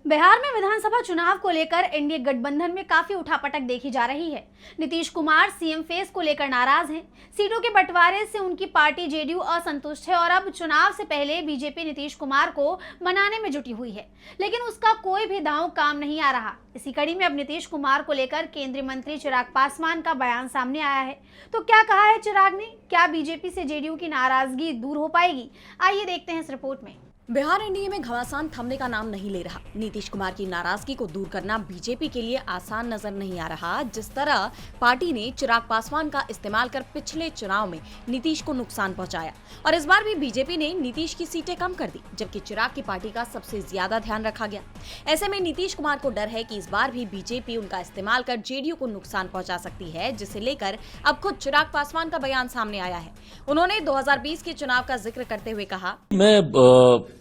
बिहार में विधानसभा चुनाव को लेकर एनडीए गठबंधन में काफी उठापटक देखी जा रही है। नीतीश कुमार सीएम फेस को लेकर नाराज हैं। सीटों के बंटवारे से उनकी पार्टी जेडीयू असंतुष्ट है और अब चुनाव से पहले बीजेपी नीतीश कुमार को मनाने में जुटी हुई है, लेकिन उसका कोई भी दांव काम नहीं आ रहा। इसी कड़ी में अब नीतीश कुमार को लेकर केंद्रीय मंत्री चिराग पासवान का बयान सामने आया है। तो क्या कहा है चिराग ने? क्या बीजेपी से जेडीयू की नाराजगी दूर हो पाएगी? आइए देखते हैं इस रिपोर्ट में। बिहार एनडीए में घमासान थमने का नाम नहीं ले रहा। नीतीश कुमार की नाराजगी को दूर करना बीजेपी के लिए आसान नजर नहीं आ रहा। जिस तरह पार्टी ने चिराग पासवान का इस्तेमाल कर पिछले चुनाव में नीतीश को नुकसान पहुंचाया और इस बार भी बीजेपी ने नीतीश की सीटें कम कर दी, जबकि चिराग की पार्टी का सबसे ज्यादा ध्यान रखा गया। ऐसे में नीतीश कुमार को डर है कि इस बार भी बीजेपी उनका इस्तेमाल कर जेडीयू को नुकसान पहुंचा सकती है, जिसे लेकर अब खुद चिराग पासवान का बयान सामने आया है। उन्होंने 2020 के चुनाव का जिक्र करते हुए कहा, मैं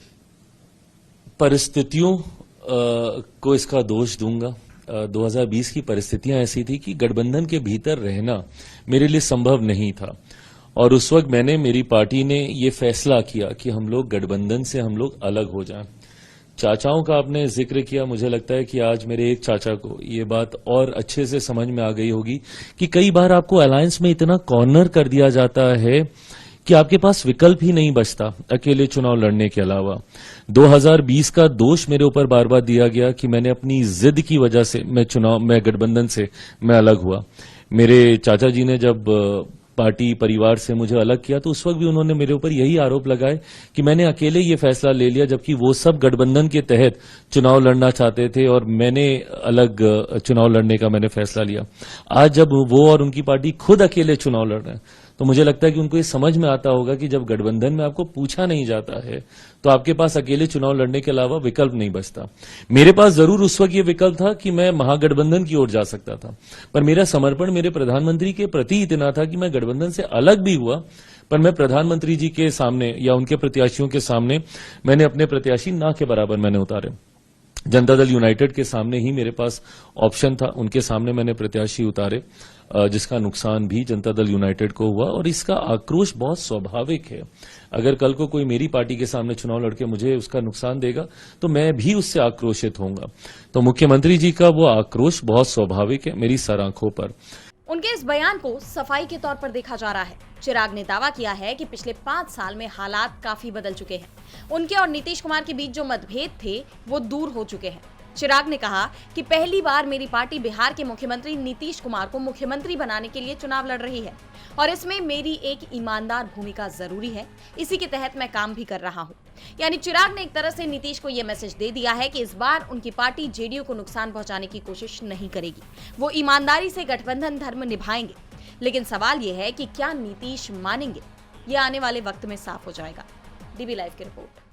परिस्थितियों को इसका दोष दूंगा। 2020 की परिस्थितियां ऐसी थी कि गठबंधन के भीतर रहना मेरे लिए संभव नहीं था और उस वक्त मेरी पार्टी ने ये फैसला किया कि हम लोग गठबंधन से अलग हो जाएं। चाचाओं का आपने जिक्र किया, मुझे लगता है कि आज मेरे एक चाचा को ये बात और अच्छे से समझ में आ गई होगी कि कई बार आपको अलायंस में इतना कॉर्नर कर दिया जाता है कि आपके पास विकल्प ही नहीं बचता अकेले चुनाव लड़ने के अलावा। 2020 का दोष मेरे ऊपर बार बार दिया गया कि मैंने अपनी जिद की वजह से मैं गठबंधन से अलग हुआ। मेरे चाचा जी ने जब पार्टी परिवार से मुझे अलग किया तो उस वक्त भी उन्होंने मेरे ऊपर यही आरोप लगाए कि मैंने अकेले ये फैसला ले लिया, जबकि वो सब गठबंधन के तहत चुनाव लड़ना चाहते थे और मैंने अलग चुनाव लड़ने का फैसला लिया। आज जब वो और उनकी पार्टी खुद अकेले चुनाव लड़ रहे हैं तो मुझे लगता है कि उनको ये समझ में आता होगा कि जब गठबंधन में आपको पूछा नहीं जाता है तो आपके पास अकेले चुनाव लड़ने के अलावा विकल्प नहीं बचता। मेरे पास जरूर उस वक्त ये विकल्प था कि मैं महागठबंधन की ओर जा सकता था, पर मेरा समर्पण मेरे प्रधानमंत्री के प्रति इतना था कि मैं गठबंधन से अलग भी हुआ, पर मैं प्रधानमंत्री जी के सामने या उनके प्रत्याशियों के सामने मैंने अपने प्रत्याशी ना के बराबर उतारे। जनता दल यूनाइटेड के सामने ही मेरे पास ऑप्शन था, उनके सामने मैंने प्रत्याशी उतारे, जिसका नुकसान भी जनता दल यूनाइटेड को हुआ और इसका आक्रोश बहुत स्वाभाविक है। अगर कल को कोई मेरी पार्टी के सामने चुनाव लड़के मुझे उसका नुकसान देगा तो मैं भी उससे आक्रोशित होऊंगा। तो मुख्यमंत्री जी का वो आक्रोश बहुत स्वाभाविक है मेरी सर आंखों पर। उनके इस बयान को सफाई के तौर पर देखा जा रहा है। चिराग ने दावा किया है कि पिछले 5 साल में हालात काफी बदल चुके हैं। उनके और नीतीश कुमार के बीच जो मतभेद थे वो दूर हो चुके हैं। चिराग ने कहा कि पहली बार मेरी पार्टी बिहार के मुख्यमंत्री नीतीश कुमार को मुख्यमंत्री बनाने के लिए चुनाव लड़ रही है और इसमें मेरी एक ईमानदार भूमिका जरूरी है। इसी के तहत मैं काम भी कर रहा हूं। यानी चिराग ने एक तरह से नीतीश को यह मैसेज दे दिया है कि इस बार उनकी पार्टी जेडीयू को नुकसान पहुंचाने की कोशिश नहीं करेगी। वो ईमानदारी से गठबंधन धर्म निभाएंगे। लेकिन सवाल यह है कि क्या नीतीश मानेंगे? ये आने वाले वक्त में साफ हो जाएगा। डीबी लाइव की रिपोर्ट।